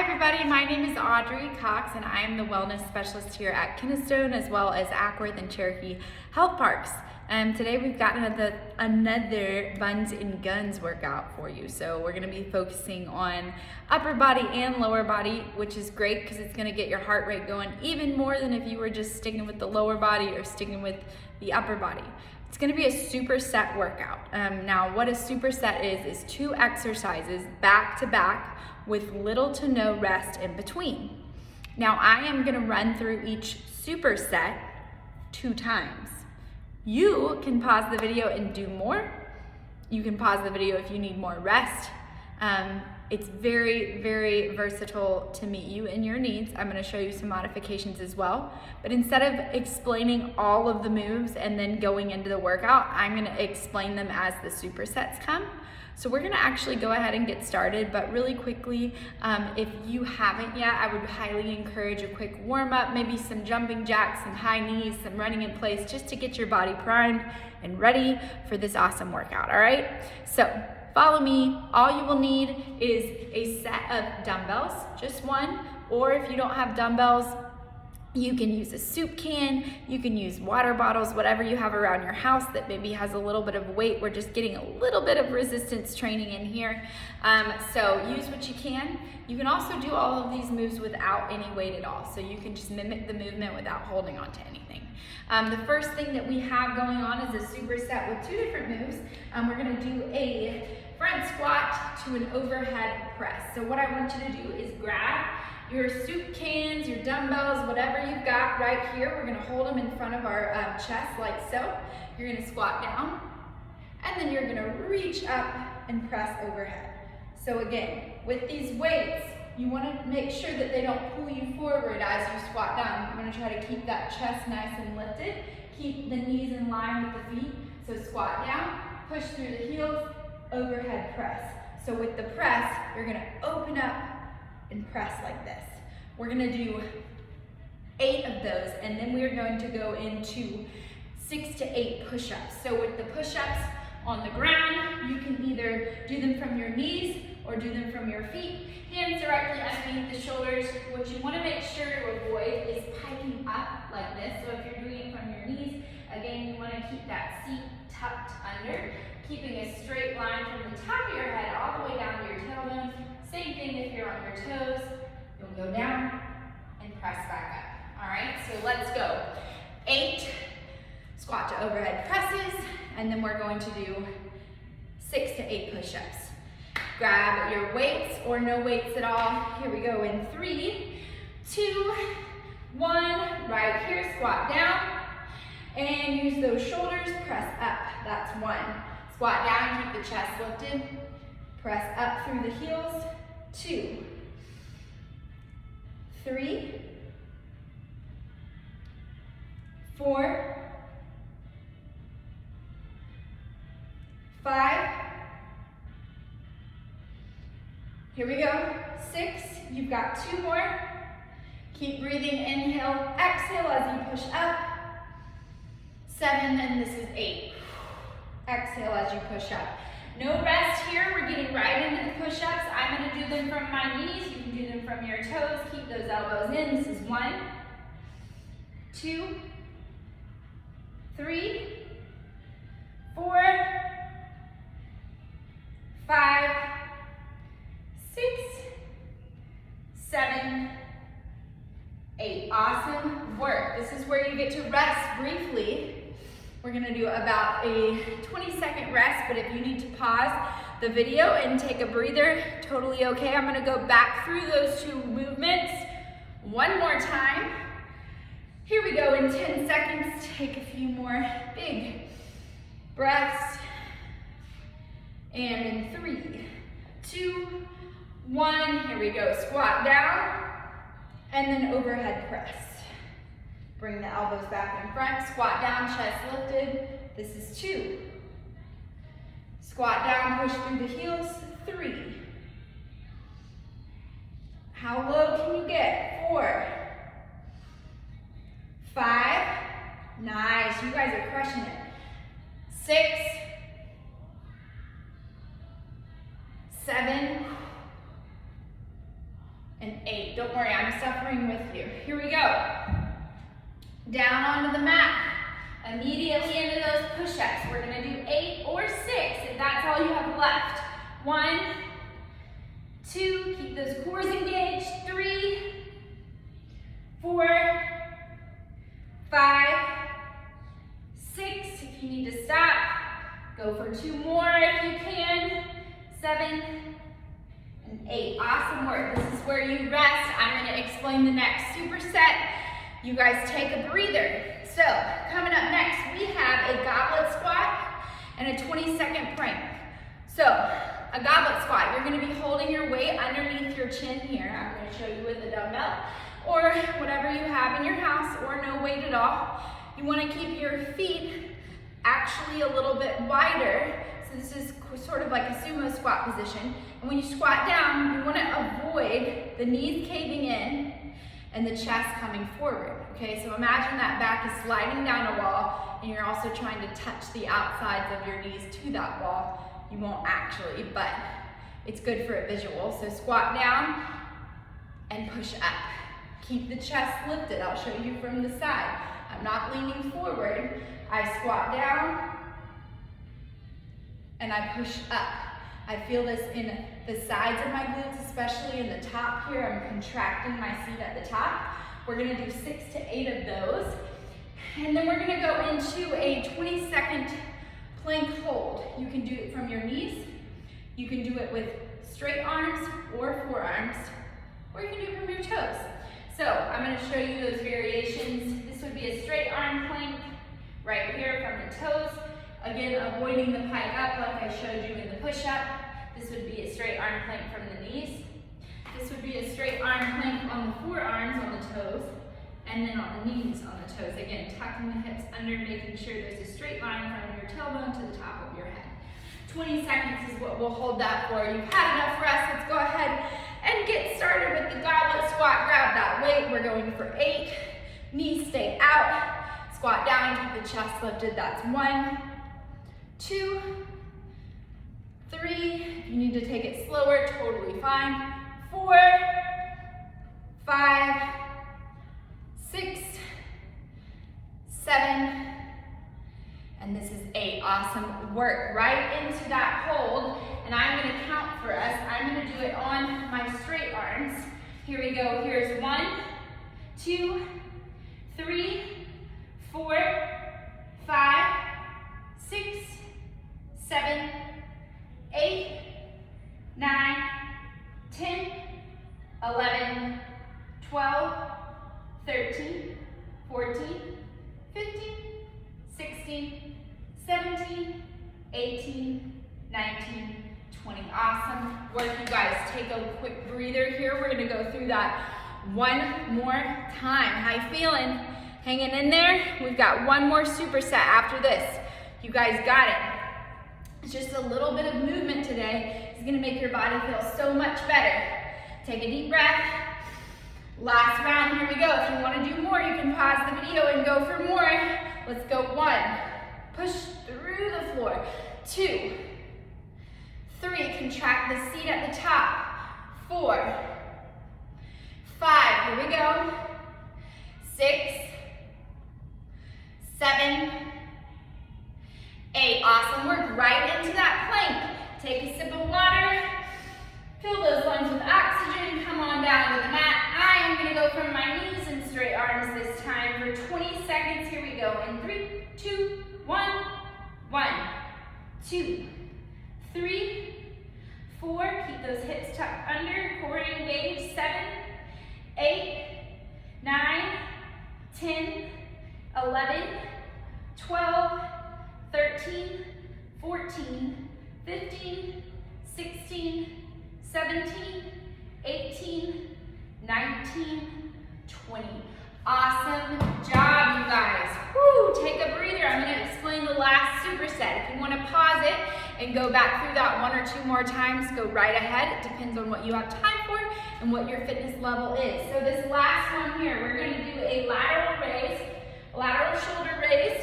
everybody, my name is Audrey Cox and I am the wellness specialist here at Kennestone as well as Ackworth and Cherokee Health Parks. Today we've got another Buns and Guns workout for you. So we're gonna be focusing on upper body and lower body, which is great because it's gonna get your heart rate going even more than if you were just sticking with the lower body or sticking with the upper body. It's gonna be a superset workout. Now what a superset is 2 exercises back to back with little to no rest in between. Now I am gonna run through each superset 2 times. You can pause the video and do more. You can pause the video if you need more rest. It's very, very versatile to meet you and your needs. I'm gonna show you some modifications as well. But instead of explaining all of the moves and then going into the workout, I'm gonna explain them as the supersets come. So we're gonna actually go ahead and get started, but really quickly, if you haven't yet, I would highly encourage a quick warm up, maybe some jumping jacks, some high knees, some running in place, just to get your body primed and ready for this awesome workout, all right? So follow me. All you will need is a set of dumbbells, just one, or if you don't have dumbbells, you can use a soup can, you can use water bottles, whatever you have around your house that maybe has a little bit of weight. We're just getting a little bit of resistance training in here. So use what you can. You can also do all of these moves without any weight at all. So you can just mimic the movement without holding on to anything. The first thing that we have going on is a superset with 2 different moves. We're gonna do a front squat to an overhead press. So what I want you to do is grab your soup cans, your dumbbells, whatever you've got right here. We're gonna hold them in front of our chest like so. You're gonna squat down, and then you're gonna reach up and press overhead. So again, with these weights, you wanna make sure that they don't pull you forward as you squat down. You wanna try to keep that chest nice and lifted. Keep the knees in line with the feet. So squat down, push through the heels, overhead press. So with the press, you're gonna open up and press like this. We're gonna do 8 of those, and then we're going to go into 6 to 8 push-ups. So with the push-ups on the ground, you can either do them from your knees or do them from your feet. Hands directly underneath the shoulders. What you wanna make sure to avoid is piking up like this. So if you're doing it from your knees, again, you wanna keep that seat tucked under, keeping a straight line from the top of your head all the way down to your tailbone. Same thing if you're on your toes. You'll go down and press back up. All right, so let's go. 8 squat to overhead presses, and then we're going to do 6 to 8 push-ups. Grab your weights or no weights at all. Here we go in 3, 2, 1. Right here, squat down, and use those shoulders, press up. That's 1. Squat down, keep the chest lifted. Press up through the heels. 2, 3, 4, 5. Here we go. 6. You've got 2 more. Keep breathing. Inhale, exhale as you push up. 7, and this is 8. Exhale as you push up. No rest here, we're getting right into the push-ups. I'm gonna do them from my knees. You can do them from your toes. Keep those elbows in. This is 1, 2, 3, 4, 5, 6, 7, 8. Awesome work. This is where you get to rest briefly. We're gonna do about a 20-second rest, but if you need to pause the video and take a breather, totally okay. I'm gonna go back through those 2 movements one more time. Here we go in 10 seconds. Take a few more big breaths. And in 3, 2, 1, here we go. Squat down, and then overhead press. Bring the elbows back in front, squat down, chest lifted. This is 2. Squat down, push through the heels. 3. How low can you get? 4. 5. Nice, you guys are crushing it. 6. 7. And 8. Don't worry, I'm suffering with you. Here we go. Down onto the mat. Immediately into those push-ups. We're gonna do 8 or 6 if that's all you have left. 1, 2, keep those cores engaged. 3, 4, 5, 6. If you need to stop, go for 2 more if you can. 7 and 8. Awesome work. This is where you rest. I'm going to explain the next superset. You guys take a breather. So, coming up next, we have a goblet squat and a 20-second plank. So, a goblet squat, you're going to be holding your weight underneath your chin here. I'm going to show you with a dumbbell or whatever you have in your house, or no weight at all. You want to keep your feet actually a little bit wider. So this is sort of like a sumo squat position. And when you squat down, you want to avoid the knees caving in and the chest coming forward. Okay, so imagine that back is sliding down a wall and you're also trying to touch the outsides of your knees to that wall. You won't actually, but it's good for a visual. So squat down and push up. Keep the chest lifted. I'll show you from the side. I'm not leaning forward. I squat down and I push up. I feel this in the sides of my glutes, especially in the top here. I'm contracting my seat at the top. We're gonna do 6 to 8 of those. And then we're gonna go into a 20-second plank hold. You can do it from your knees. You can do it with straight arms or forearms, or you can do it from your toes. So I'm going to show you those variations. This would be a straight arm plank right here from the toes. Again, avoiding the pike up like I showed you in the push-up. This would be a straight arm plank from the knees. This would be a straight arm plank on the forearms on the toes, and then on the knees on the toes. Again, tucking the hips under, making sure there's a straight line from your tailbone to the top of your head. 20 seconds is what we'll hold that for. You've had enough rest. Let's go ahead and get started with the goblet squat. Grab that weight. We're going for 8. Knees stay out. Squat down, keep the chest lifted. That's 1, 2, 3. If you need to take it slower, totally fine. 4, 5, 6, 7, and this is 8. Awesome work. Right into that hold, and I'm going to count for us. I'm going to do it on my straight arms. Here we go. Here's 1, 2, 3, 4, 5, 6, 7, 8, 9, 10, 11, 12, 13, 14, 15, 16, 17, 18, 19, 20. Awesome work, you guys. Take a quick breather here. We're going to go through that one more time. How you feeling? Hanging in there? We've got one more superset after this. You guys got it. It's just a little bit of movement today. It's going to make your body feel so much better. Take a deep breath. Last round, here we go. If you want to do more, you can pause the video and go for more. Let's go. 1, push through the floor. 2, 3, contract the seat at the top. 4, 5, here we go. 6, 7, 8. Awesome work. Right into that plank. Take a sip of water. Fill those lungs with oxygen. Come on down to the mat. I am going to go from my knees and straight arms this time for 20 seconds. Here we go. In 3, 2, 1. 1, 2, 3, 4. Keep those hips tucked under. Core engaged. 7, 8, 9, 10, 11, 12, 13, 14, 15, 16, 17, 18, 19, 20. Awesome job, you guys. Woo, take a breather. I'm going to explain the last superset. If you want to pause it and go back through that 1 or 2 more times, go right ahead. It depends on what you have time for and what your fitness level is. So this last one here, we're going to do a lateral raise, lateral shoulder raise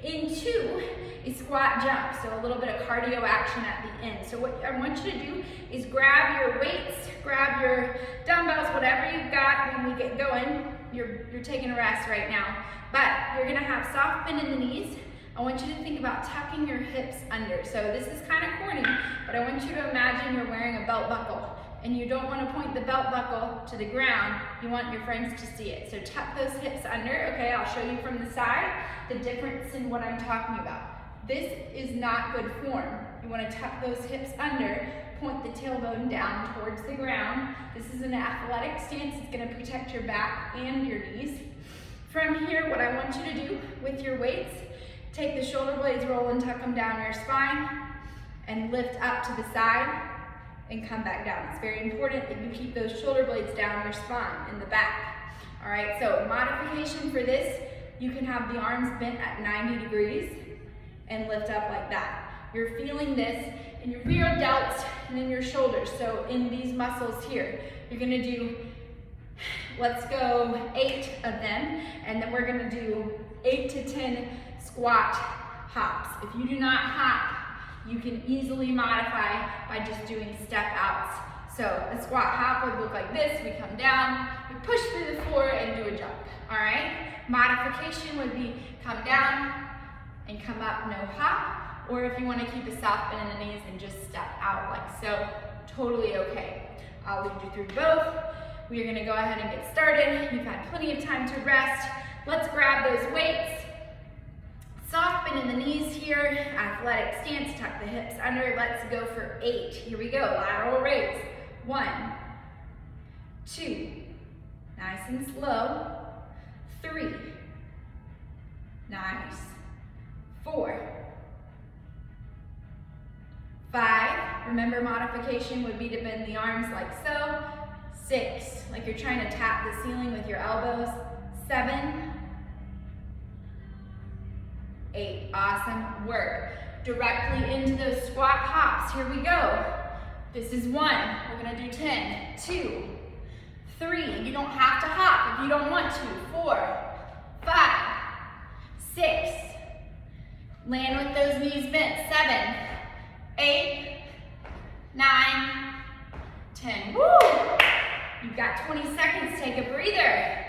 into a squat jump. So a little bit of cardio action at the end. So what I want you to do is grab your weights, grab your dumbbells, whatever you've got when we get going, you're taking a rest right now. But you're gonna have soft bend in the knees. I want you to think about tucking your hips under. So this is kind of corny, but I want you to imagine you're wearing a belt buckle and you don't want to point the belt buckle to the ground. You want your friends to see it. So tuck those hips under. Okay, I'll show you from the side the difference in what I'm talking about. This is not good form. You want to tuck those hips under, point the tailbone down towards the ground. This is an athletic stance. It's going to protect your back and your knees. From here, what I want you to do with your weights, take the shoulder blades, roll and tuck them down your spine, and lift up to the side and come back down. It's very important that you keep those shoulder blades down your spine in the back. All right, so modification for this, you can have the arms bent at 90 degrees and lift up like that. You're feeling this in your rear delts and in your shoulders. So in these muscles here, you're gonna do, let's go 8 of them, and then we're gonna do 8 to 10 squat hops. If you do not hop, you can easily modify by just doing step outs. So a squat hop would look like this. We come down, we push through the floor and do a jump, all right? Modification would be come down and come up, no hop. Or if you want to keep a soft bend in the knees and just step out like so, totally okay. I'll lead you through both. We are gonna go ahead and get started. You've had plenty of time to rest. Let's grab those weights. Soft bend in the knees here, athletic stance, tuck the hips under. Let's go for 8. Here we go, lateral raise. 1, 2, nice and slow. 3, nice. 4, 5, remember modification would be to bend the arms like so. 6, like you're trying to tap the ceiling with your elbows. 7, 8, awesome work. Directly into those squat hops, here we go. This is 1, we're gonna do 10, 2, 3, you don't have to hop if you don't want to. 4, 5, 6, land with those knees bent. 7, 8, 9, 10. Woo! You've got 20 seconds, take a breather.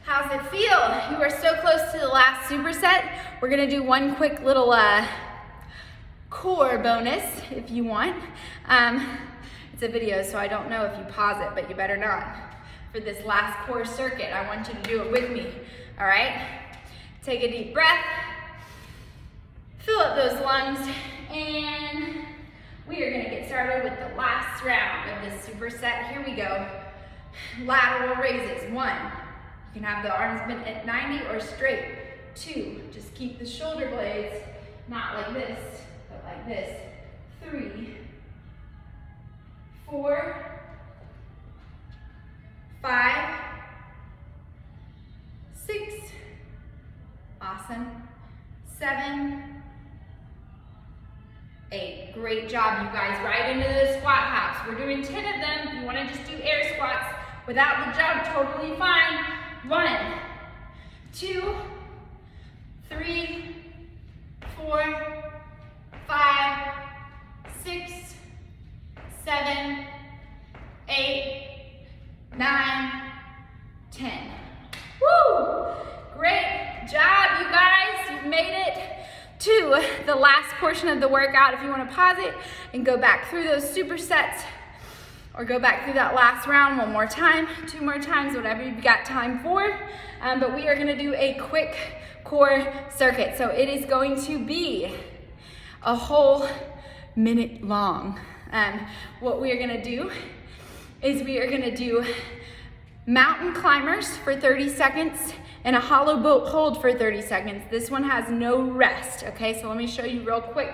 How's it feel? You are so close to the last superset. We're gonna do one quick little core bonus if you want. It's a video, so I don't know if you pause it, but you better not. For this last core circuit, I want you to do it with me, all right? Take a deep breath, fill up those lungs, and we are gonna get started with the last round of this superset. Here we go. Lateral raises. 1, you can have the arms bent at 90 or straight. 2, just keep the shoulder blades not like this, but like this. 3, 4, 5, 6, awesome. 7, 8, great job, you guys. Right into those squat hops. We're doing 10 of them. If you want to just do air squats without the jump, totally fine. 1, 2, 3, 4, 5, 6, 7, 8, 9, 10. Woo! Great job, you guys. You've made it to the last portion of the workout. If you want to pause it and go back through those supersets, or go back through that last round one more time, 2 more times, whatever you've got time for. But we are gonna do a quick core circuit. So it is going to be a whole minute long. What we are gonna do is we are gonna do mountain climbers for 30 seconds and a hollow boat hold for 30 seconds. This one has no rest, okay? So let me show you real quick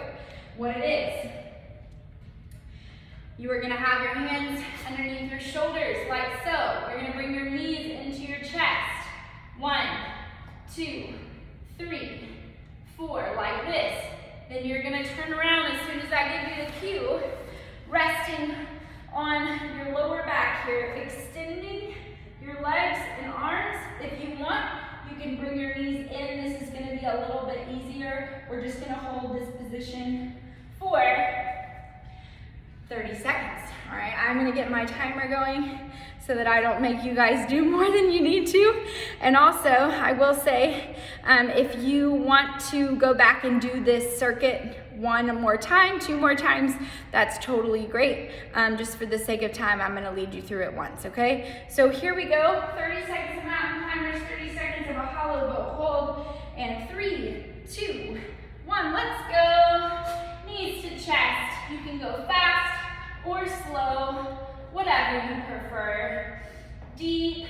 what it is. You are gonna have your hands underneath your shoulders like so. You're gonna bring your knees into your chest. 1, 2, 3, 4, like this. Then you're gonna turn around as soon as I give you the cue, resting on your lower back here, extending your legs and arms. If you want, you can bring your knees in. This is gonna be a little bit easier. We're just gonna hold this position for 30 seconds. All right, I'm gonna get my timer going so that I don't make you guys do more than you need to. And also, I will say, if you want to go back and do this circuit one more time, 2 more times, that's totally great. Just for the sake of time, I'm gonna lead you through it once, okay? So here we go, 30 seconds of mountain climbers, 30 seconds of a hollow boat hold, and 3, 2, 1, let's go. Knees to chest. You can go fast or slow, whatever you prefer. Deep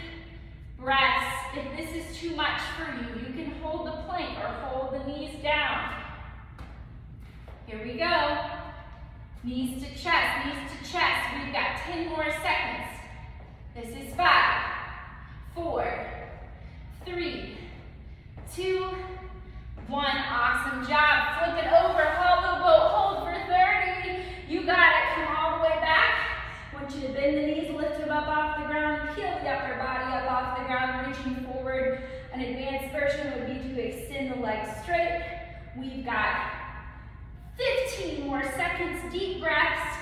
breaths. If this is too much for you, you can hold the plank or hold the knees down. Here we go. Knees to chest, knees to chest. We've got 10 more seconds. This is 5, 4, 3, 2, 1. Awesome job. Flip it over, hollow boat hold for 30. You got it. Come all the way back. I want you to bend the knees, lift them up off the ground, peel the upper body up off the ground, reaching forward. An advanced version would be to extend the legs straight. We've got 15 more seconds. Deep breaths.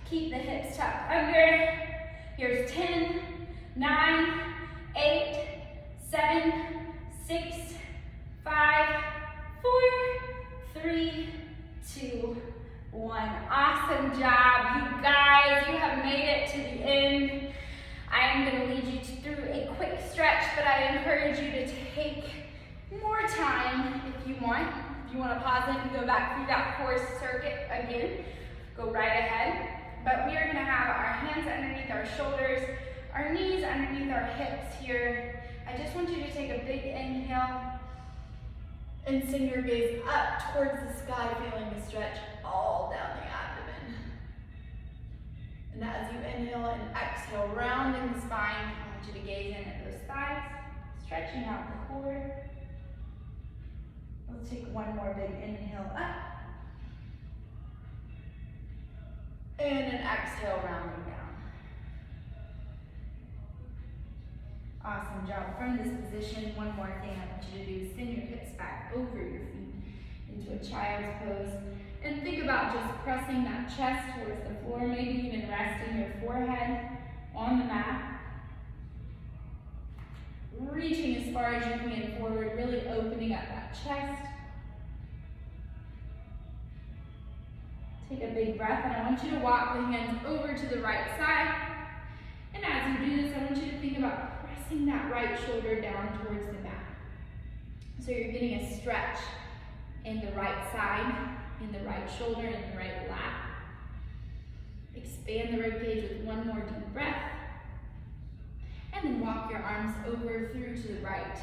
Keep the hips tucked under. Here's 10, 9, 8, 7, 6, 5, 4, 3, 2, 1. Awesome job, you guys. You have made it to the end. I am going to lead you through a quick stretch, but I encourage you to take more time if you want. If you want to pause it and go back through that core circuit again, go right ahead. But we are going to have our hands underneath our shoulders, our knees underneath our hips here. I just want you to take a big inhale and send your gaze up towards the sky, feeling the stretch all down the abdomen. And as you inhale and exhale, rounding the spine, I want you to gaze in at those thighs, stretching out the core. Let's take one more big inhale up. And an exhale, rounding down. Awesome job. From this position, one more thing I want you to do is send your hips back over your feet into a child's pose. And think about just pressing that chest towards the floor, maybe even resting your forehead on the mat. Reaching as far as you can forward, really opening up that chest. Take a big breath, and I want you to walk the hands over to the right side. And as you do this, I want you to think about pressing that right shoulder down towards the mat. So you're getting a stretch in the right side, in the right shoulder, in the right lat. Expand the ribcage with one more deep breath. And then walk your arms over through to the right.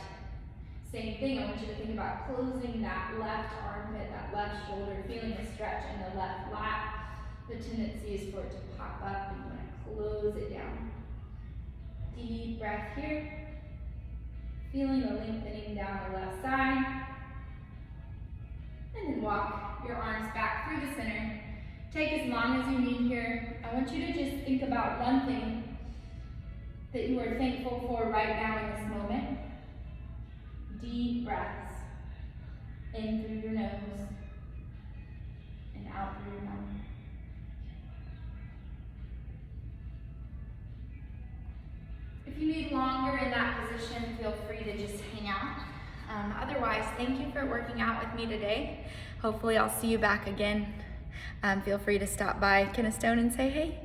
Same thing, I want you to think about closing that left armpit, that left shoulder, feeling a stretch in the left lat. The tendency is for it to pop up, and you want to close it down. Deep breath here. Feeling the lengthening down the left side. And then walk your arms back through the center. Take as long as you need here. I want you to just think about one thing that you are thankful for right now in this moment. Deep breaths. In through your nose and out through your mouth. If you need longer in that position, feel free to just hang out. Otherwise, thank you for working out with me today. Hopefully I'll see you back again. Feel free to stop by Keystone and say hey.